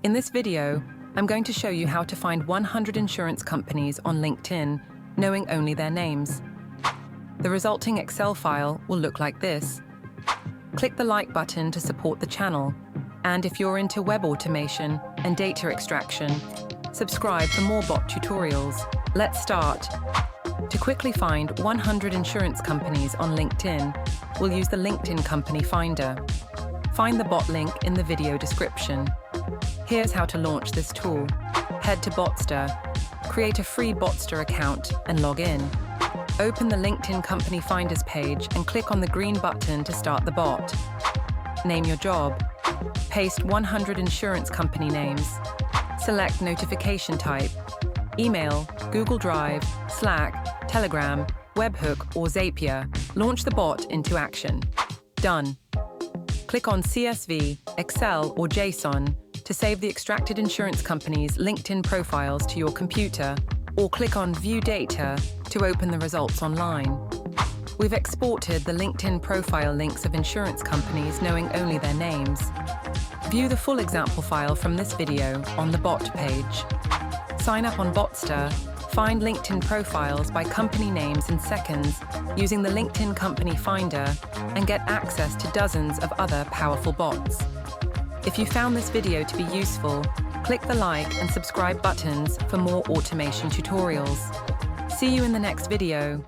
In this video, I'm going to show you how to find 100 insurance companies on LinkedIn, knowing only their names. The resulting Excel file will look like this. Click the like button to support the channel, and if you're into web automation and data extraction, subscribe for more bot tutorials. Let's start. To quickly find 100 insurance companies on LinkedIn, we'll use the LinkedIn Company Finder. Find the bot link in the video description. Here's how to launch this tool. Head to Botster, create a free Botster account and log in. Open the LinkedIn Company Finders page and click on the green button to start the bot. Name your job. Paste 100 insurance company names. Select notification type. Email, Google Drive, Slack, Telegram, Webhook or Zapier. Launch the bot into action. Done. Click on CSV, Excel or JSON to save the extracted insurance company's LinkedIn profiles to your computer, or click on View Data to open the results online. We've exported the LinkedIn profile links of insurance companies knowing only their names. View the full example file from this video on the bot page. Sign up on Botster, find LinkedIn profiles by company names in seconds using the LinkedIn Company Finder, and get access to dozens of other powerful bots. If you found this video to be useful, click the like and subscribe buttons for more automation tutorials. See you in the next video.